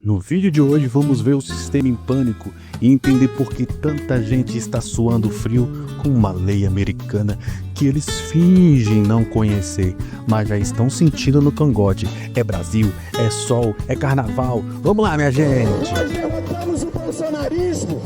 No vídeo de hoje vamos ver o sistema em pânico e entender por que tanta gente está suando frio com uma lei americana que eles fingem não conhecer, mas já estão sentindo no cangote. É Brasil, é sol, é carnaval. Vamos lá, minha gente! Nós derrotamos o bolsonarismo!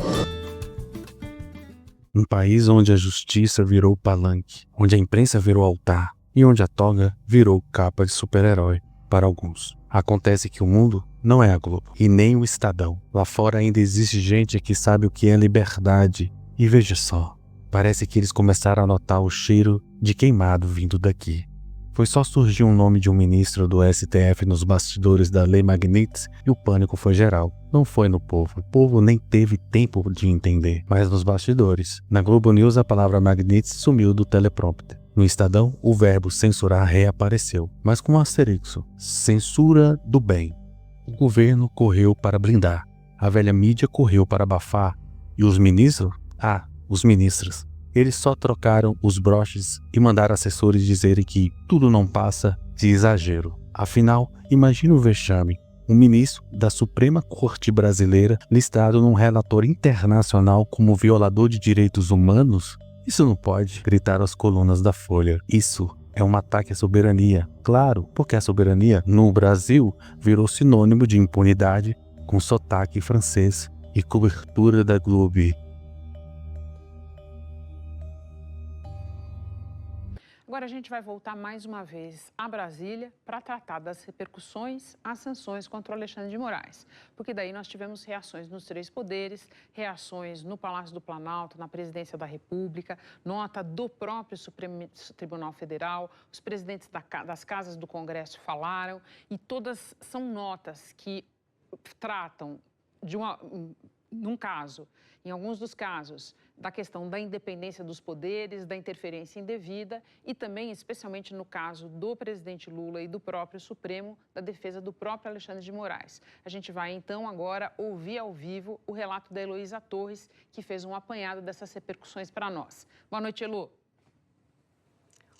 Um país onde a justiça virou palanque, onde a imprensa virou altar e onde a toga virou capa de super-herói para alguns. Acontece que o mundo não é a Globo e nem o Estadão. Lá fora ainda existe gente que sabe o que é liberdade. E veja só, parece que eles começaram a notar o cheiro de queimado vindo daqui. Foi só surgir um nome de um ministro do STF nos bastidores da Lei Magnitsky e o pânico foi geral. Não foi no povo. O povo nem teve tempo de entender. Mas nos bastidores. Na Globo News a palavra Magnitsky sumiu do teleprompter. No Estadão, o verbo censurar reapareceu, mas com um asterisco. Censura do bem. O governo correu para blindar. A velha mídia correu para abafar. E os ministros? Os ministros. Eles só trocaram os broches e mandaram assessores dizerem que tudo não passa de exagero. Afinal, imagine o vexame. Um ministro da Suprema Corte Brasileira listado num relatório internacional como violador de direitos humanos? Isso não pode, gritaram as colunas da Folha. Isso é um ataque à soberania. Claro, porque a soberania, no Brasil, virou sinônimo de impunidade com sotaque francês e cobertura da Globo. Agora a gente vai voltar mais uma vez a Brasília para tratar das repercussões às sanções contra o Alexandre de Moraes. Porque daí nós tivemos reações nos três poderes, reações no Palácio do Planalto, na Presidência da República, nota do próprio Supremo Tribunal Federal, os presidentes das casas do Congresso falaram e todas são notas que tratam de num caso, em alguns dos casos, da questão da independência dos poderes, da interferência indevida e também, especialmente no caso do presidente Lula e do próprio Supremo, da defesa do próprio Alexandre de Moraes. A gente vai, então, agora ouvir ao vivo o relato da Heloísa Torres, que fez um apanhado dessas repercussões para nós. Boa noite, Elo.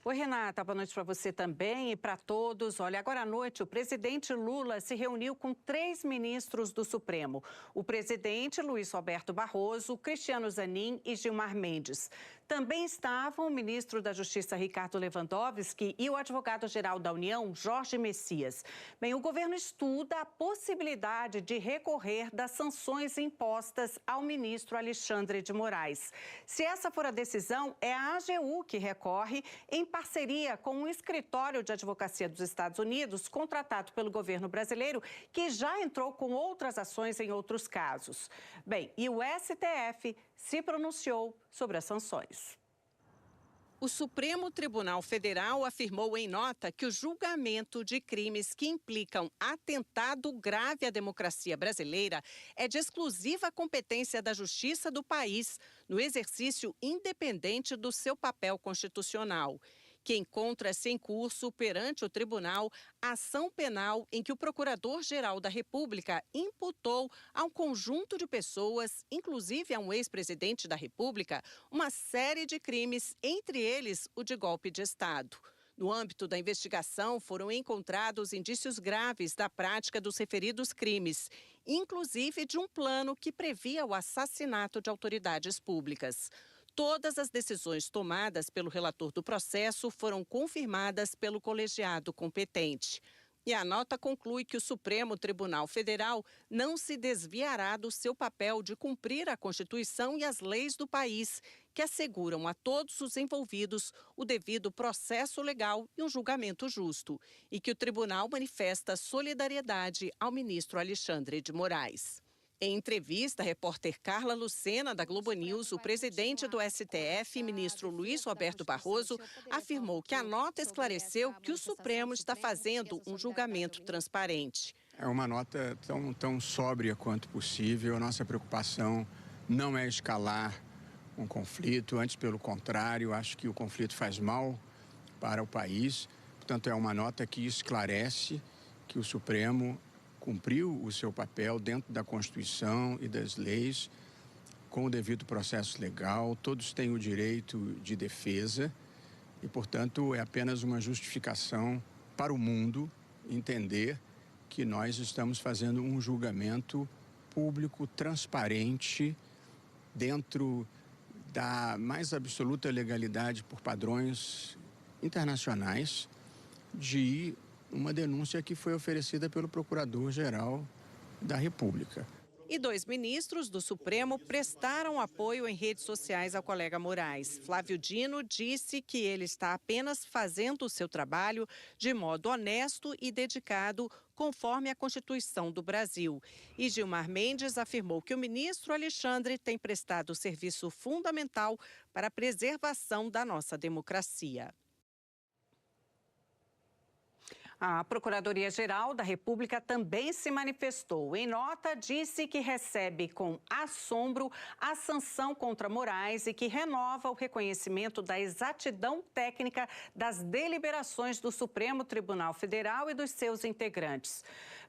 Oi, Renata, boa noite para você também e para todos. Olha, agora à noite o presidente Lula se reuniu com 3 ministros do Supremo. O presidente Luiz Roberto Barroso, Cristiano Zanin e Gilmar Mendes. Também estavam o ministro da Justiça, Ricardo Lewandowski, e o advogado-geral da União, Jorge Messias. Bem, o governo estuda a possibilidade de recorrer das sanções impostas ao ministro Alexandre de Moraes. Se essa for a decisão, é a AGU que recorre em parceria com um escritório de advocacia dos Estados Unidos, contratado pelo governo brasileiro, que já entrou com outras ações em outros casos. Bem, e o STF se pronunciou sobre as sanções. O Supremo Tribunal Federal afirmou em nota que o julgamento de crimes que implicam atentado grave à democracia brasileira é de exclusiva competência da Justiça do país, no exercício independente do seu papel constitucional, que encontra-se em curso perante o tribunal a ação penal em que o Procurador-Geral da República imputou a um conjunto de pessoas, inclusive a um ex-presidente da República, uma série de crimes, entre eles o de golpe de Estado. No âmbito da investigação, foram encontrados indícios graves da prática dos referidos crimes, inclusive de um plano que previa o assassinato de autoridades públicas. Todas as decisões tomadas pelo relator do processo foram confirmadas pelo colegiado competente. E a nota conclui que o Supremo Tribunal Federal não se desviará do seu papel de cumprir a Constituição e as leis do país, que asseguram a todos os envolvidos o devido processo legal e um julgamento justo, e que o tribunal manifesta solidariedade ao ministro Alexandre de Moraes. Em entrevista, a repórter Carla Lucena, da Globo News, o presidente do STF, ministro Luiz Roberto Barroso, afirmou que a nota esclareceu que o Supremo está fazendo um julgamento transparente. É uma nota tão sóbria quanto possível. A nossa preocupação não é escalar um conflito, antes pelo contrário, acho que o conflito faz mal para o país. Portanto, é uma nota que esclarece que o Supremo cumpriu o seu papel dentro da Constituição e das leis, com o devido processo legal. Todos têm o direito de defesa e, portanto, é apenas uma justificação para o mundo entender que nós estamos fazendo um julgamento público, transparente, dentro da mais absoluta legalidade por padrões internacionais, de uma denúncia que foi oferecida pelo Procurador-Geral da República. E 2 ministros do Supremo prestaram apoio em redes sociais ao colega Moraes. Flávio Dino disse que ele está apenas fazendo o seu trabalho de modo honesto e dedicado, conforme a Constituição do Brasil. E Gilmar Mendes afirmou que o ministro Alexandre tem prestado serviço fundamental para a preservação da nossa democracia. A Procuradoria-Geral da República também se manifestou. Em nota, disse que recebe com assombro a sanção contra Moraes e que renova o reconhecimento da exatidão técnica das deliberações do Supremo Tribunal Federal e dos seus integrantes.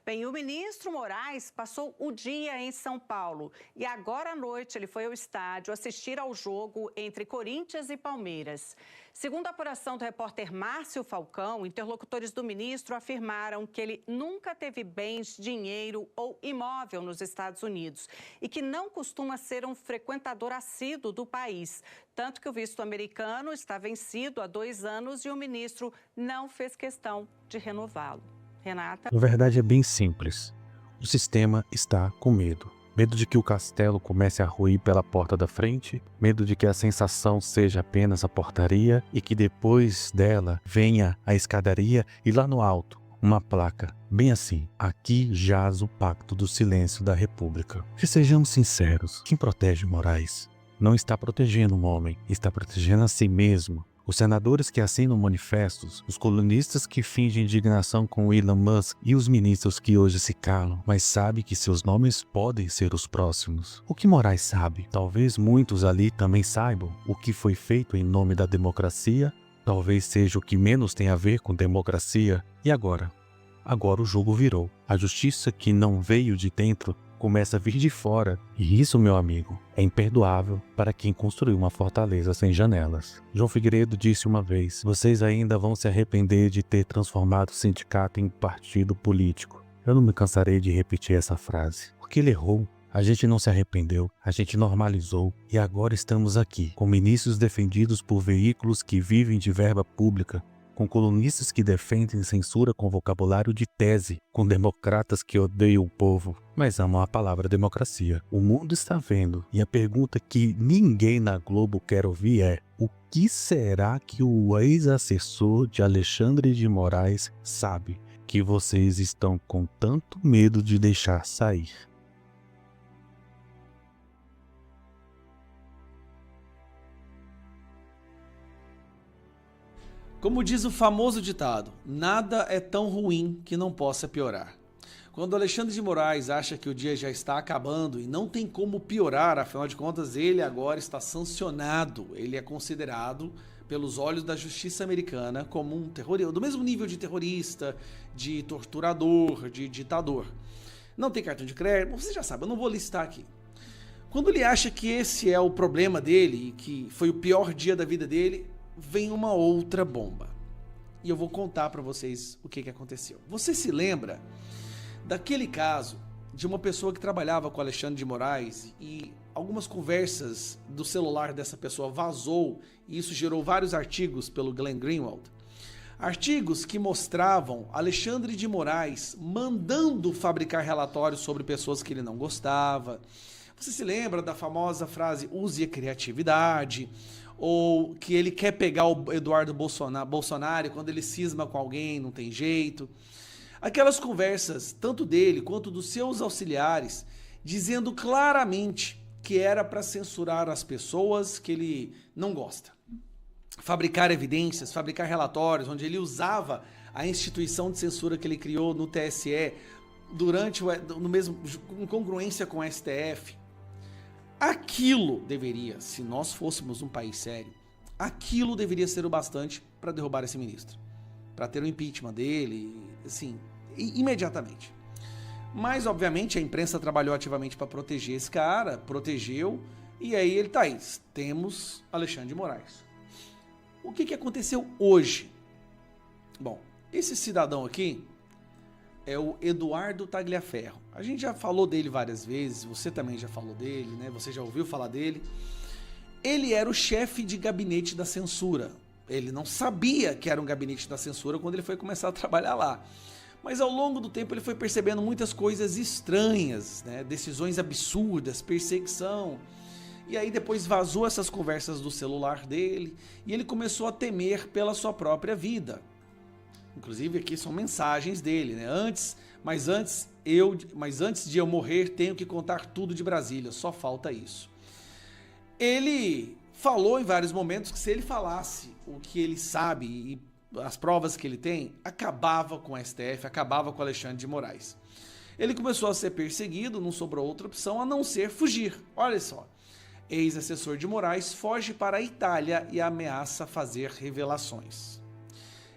Bem, o ministro Moraes passou o dia em São Paulo e agora à noite ele foi ao estádio assistir ao jogo entre Corinthians e Palmeiras. Segundo a apuração do repórter Márcio Falcão, interlocutores do ministro afirmaram que ele nunca teve bens, dinheiro ou imóvel nos Estados Unidos e que não costuma ser um frequentador assíduo do país. Tanto que o visto americano está vencido há 2 anos e o ministro não fez questão de renová-lo. Renata? A verdade é bem simples. O sistema está com medo. Medo de que o castelo comece a ruir pela porta da frente, medo de que a sensação seja apenas a portaria e que depois dela venha a escadaria e lá no alto uma placa, bem assim: aqui jaz o pacto do silêncio da República. Que sejamos sinceros, quem protege Moraes não está protegendo um homem, está protegendo a si mesmo. Os senadores que assinam manifestos, os colunistas que fingem indignação com Elon Musk e os ministros que hoje se calam, mas sabem que seus nomes podem ser os próximos. O que Moraes sabe? Talvez muitos ali também saibam o que foi feito em nome da democracia, talvez seja o que menos tem a ver com democracia. E agora? Agora o jogo virou. A justiça que não veio de dentro começa a vir de fora. E isso, meu amigo, é imperdoável para quem construiu uma fortaleza sem janelas. João Figueiredo disse uma vez: vocês ainda vão se arrepender de ter transformado o sindicato em partido político. Eu não me cansarei de repetir essa frase, porque ele errou. A gente não se arrependeu, a gente normalizou e agora estamos aqui, com ministros defendidos por veículos que vivem de verba pública, com colunistas que defendem censura com vocabulário de tese, com democratas que odeiam o povo, mas amam a palavra democracia. O mundo está vendo, e a pergunta que ninguém na Globo quer ouvir é: o que será que o ex-assessor de Alexandre de Moraes sabe que vocês estão com tanto medo de deixar sair? Como diz o famoso ditado, nada é tão ruim que não possa piorar. Quando Alexandre de Moraes acha que o dia já está acabando e não tem como piorar, afinal de contas ele agora está sancionado, ele é considerado pelos olhos da justiça americana como um terrorista, do mesmo nível de terrorista, de torturador, de ditador. Não tem cartão de crédito, você já sabe, eu não vou listar aqui. Quando ele acha que esse é o problema dele e que foi o pior dia da vida dele, vem uma outra bomba. E eu vou contar para vocês o que aconteceu. Você se lembra daquele caso de uma pessoa que trabalhava com Alexandre de Moraes e algumas conversas do celular dessa pessoa vazou e isso gerou vários artigos pelo Glenn Greenwald? Artigos que mostravam Alexandre de Moraes mandando fabricar relatórios sobre pessoas que ele não gostava. Você se lembra da famosa frase "use a criatividade", ou que ele quer pegar o Eduardo Bolsonaro e quando ele cisma com alguém não tem jeito. Aquelas conversas, tanto dele quanto dos seus auxiliares, dizendo claramente que era para censurar as pessoas que ele não gosta. Fabricar evidências, fabricar relatórios, onde ele usava a instituição de censura que ele criou no TSE em congruência com o STF. Aquilo deveria, se nós fôssemos um país sério, aquilo deveria ser o bastante para derrubar esse ministro, para ter o impeachment dele, assim, imediatamente. Mas, obviamente, a imprensa trabalhou ativamente para proteger esse cara, protegeu, e aí ele tá aí. Temos Alexandre de Moraes. O que aconteceu hoje? Bom, esse cidadão aqui é o Eduardo Tagliaferro. A gente já falou dele várias vezes, você também já falou dele, né? Você já ouviu falar dele. Ele era o chefe de gabinete da censura. Ele não sabia que era um gabinete da censura quando ele foi começar a trabalhar lá. Mas ao longo do tempo ele foi percebendo muitas coisas estranhas, né? Decisões absurdas, perseguição. E aí depois vazou essas conversas do celular dele e ele começou a temer pela sua própria vida. Inclusive aqui são mensagens dele, né? Mas antes de eu morrer, tenho que contar tudo de Brasília, só falta isso. Ele falou em vários momentos que se ele falasse o que ele sabe e as provas que ele tem, acabava com o STF, acabava com Alexandre de Moraes. Ele começou a ser perseguido, não sobrou outra opção a não ser fugir. Olha só, ex-assessor de Moraes foge para a Itália e ameaça fazer revelações.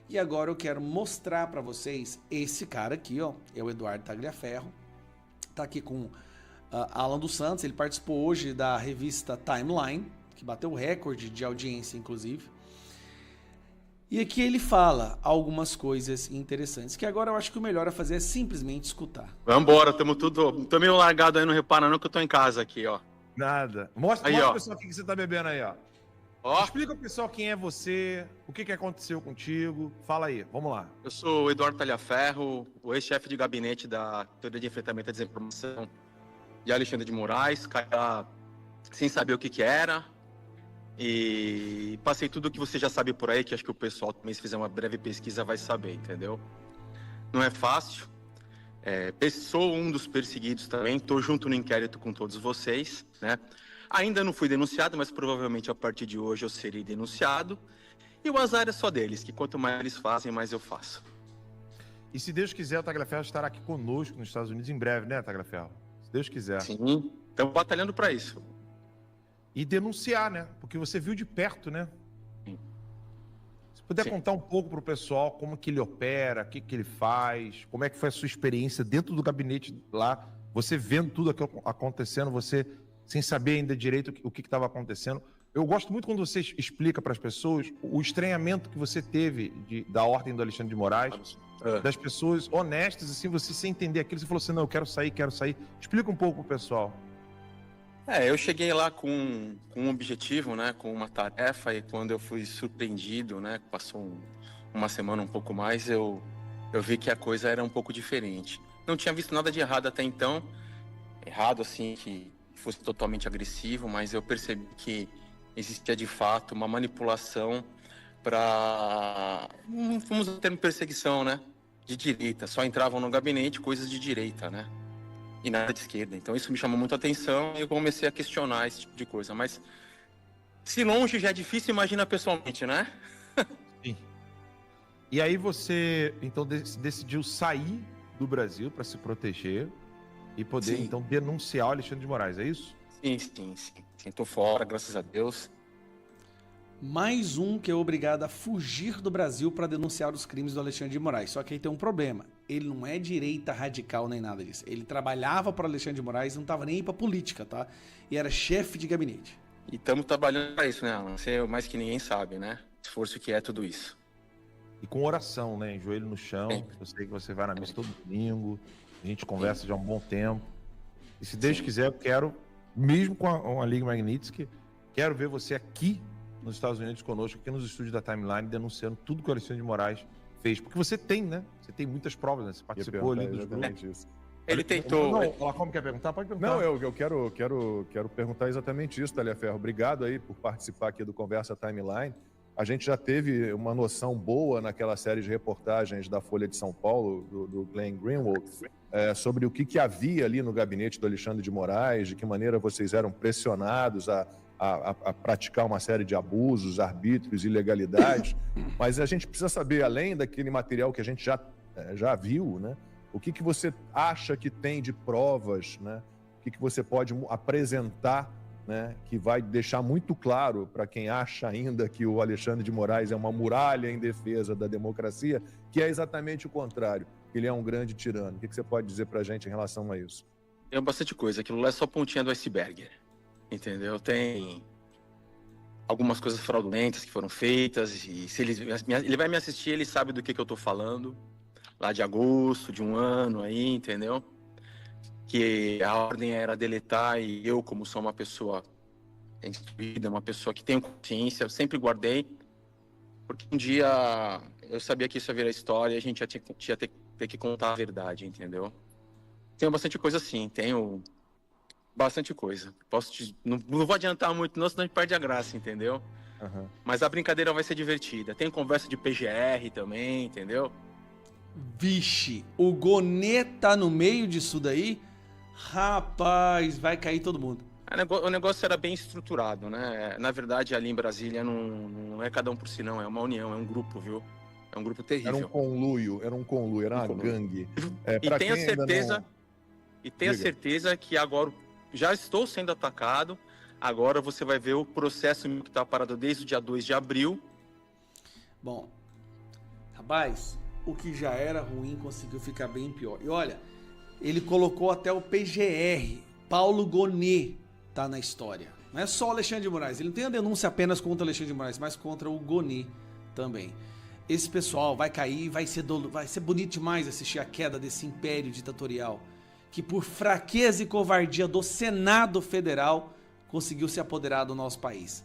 E agora eu quero mostrar para vocês esse cara aqui, ó, é o Eduardo Tagliaferro, tá aqui com Alan dos Santos, ele participou hoje da revista Timeline, que bateu o recorde de audiência, inclusive. E aqui ele fala algumas coisas interessantes, que agora eu acho que o melhor a fazer é simplesmente escutar. Vambora, tô meio largado aí, não repara não que eu tô em casa aqui, ó. Nada. Mostra Aí, pro ó. pessoal o que você tá bebendo aí, ó. Ó, Explica pro pessoal quem é você, o que aconteceu contigo. Fala aí, vamos lá. eu sou o Eduardo Tagliaferro, o ex-chefe de gabinete da Teoria de Enfrentamento à Desinformação de Alexandre de Moraes, cara sem saber o que era. E passei tudo o que você já sabe por aí, que acho que o pessoal também, se fizer uma breve pesquisa, vai saber, entendeu? Não é fácil. Sou um dos perseguidos também, estou junto no inquérito com todos vocês, né? Ainda não fui denunciado, mas provavelmente a partir de hoje eu serei denunciado. E o azar é só deles, que quanto mais eles fazem, mais eu faço. E se Deus quiser, o Tagliaferro estará aqui conosco nos Estados Unidos em breve, né, Tagliaferro? Se Deus quiser. Sim, estamos batalhando para isso. E denunciar, né? Porque você viu de perto, né? Sim. Se puder Sim. contar um pouco pro pessoal como que ele opera, o que ele faz, como é que foi a sua experiência dentro do gabinete lá, você vendo tudo aquilo acontecendo, você sem saber ainda direito o que estava acontecendo. Eu gosto muito quando você explica para as pessoas o estranhamento que você teve da ordem do Alexandre de Moraes, das pessoas honestas, assim, você sem entender aquilo, você falou assim, não, eu quero sair. Explica um pouco pro pessoal. Eu cheguei lá com um objetivo, né, com uma tarefa, e quando eu fui surpreendido, né, passou uma semana, um pouco mais, eu vi que a coisa era um pouco diferente. Não tinha visto nada de errado até então, errado assim, que fosse totalmente agressivo, mas eu percebi que existia de fato uma manipulação para, vamos dizer, termo perseguição, né, de direita. Só entravam no gabinete coisas de direita, né, e nada de esquerda. Então isso me chamou muito a atenção e eu comecei a questionar esse tipo de coisa. Mas se longe já é difícil, imagina pessoalmente, né? Sim. E aí você, então, decidiu sair do Brasil para se proteger e poder, Sim. então, denunciar o Alexandre de Moraes, é isso? Sim. Tô fora, graças a Deus. Mais um que é obrigado a fugir do Brasil para denunciar os crimes do Alexandre de Moraes. Só que aí tem um problema. Ele não é direita radical nem nada disso. Ele trabalhava para o Alexandre de Moraes e não estava nem aí para política, tá? E era chefe de gabinete. E estamos trabalhando para isso, né, Alan? Você mais que ninguém sabe, né? Esforço que é tudo isso. E com oração, né? Em joelho no chão. Sim. Eu sei que você vai na missa todo domingo. A gente conversa já há um bom tempo. E se Deus Sim. quiser, eu quero, mesmo com a Liga Magnitsky, quero ver você aqui nos Estados Unidos conosco, aqui nos estúdios da Timeline, denunciando tudo que o Alexandre de Moraes fez. Porque você tem, né? Você tem muitas provas, né? Você participou ali dos grupos. Isso. Ele tentou... Não, ela como quer perguntar? Pode perguntar. Não, eu quero perguntar exatamente isso, Tagliaferro. Obrigado aí por participar aqui do Conversa Timeline. A gente já teve uma noção boa naquela série de reportagens da Folha de São Paulo, do Glenn Greenwald, sobre o que havia ali no gabinete do Alexandre de Moraes, de que maneira vocês eram pressionados a praticar uma série de abusos, arbítrios, ilegalidades. Mas a gente precisa saber, além daquele material que a gente já viu, né? O que você acha que tem de provas, né? O que você pode apresentar, né, que vai deixar muito claro para quem acha ainda que o Alexandre de Moraes é uma muralha em defesa da democracia, que é exatamente o contrário, que ele é um grande tirano. O que você pode dizer para a gente em relação a isso? Tem bastante coisa, aquilo lá é só pontinha do iceberg, entendeu? Tem algumas coisas fraudulentas que foram feitas, e se ele vai me assistir, ele sabe do que eu tô falando. lá de agosto, de um ano aí, entendeu? Que a ordem era deletar e eu, como sou uma pessoa instruída, uma pessoa que tem consciência, eu sempre guardei, porque um dia eu sabia que isso ia virar história e a gente ia ter que contar a verdade, entendeu? Tenho bastante coisa assim, tenho bastante coisa. Não vou adiantar muito não, senão a gente perde a graça, entendeu? Aham. Mas a brincadeira vai ser divertida. Tem conversa de PGR também, entendeu? Vixe, o Gonê tá no meio disso daí? Rapaz, vai cair todo mundo. O negócio era bem estruturado, né? Na verdade, ali em Brasília não é cada um por si, não. É uma união, é um grupo, viu? É um grupo terrível. Era um conluio, era uma gangue. E tenha certeza, Diga. certeza que agora já estou sendo atacado. Agora você vai ver o processo que está parado desde o dia 2 de abril. Bom, rapaz, o que já era ruim conseguiu ficar bem pior. E olha, ele colocou até o PGR, Paulo Gonê, tá na história. Não é só o Alexandre de Moraes, ele não tem a denúncia apenas contra o Alexandre de Moraes, mas contra o Gonê também. Esse pessoal vai cair, vai ser bonito demais assistir a queda desse império ditatorial, que por fraqueza e covardia do Senado Federal conseguiu se apoderar do nosso país.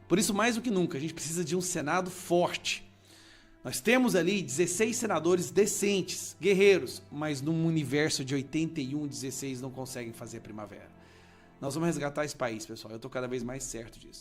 Por isso, mais do que nunca, a gente precisa de um Senado forte. Nós temos ali 16 senadores decentes, guerreiros, mas num universo de 81, 16 não conseguem fazer primavera. Nós vamos resgatar esse país, pessoal. Eu tô cada vez mais certo disso.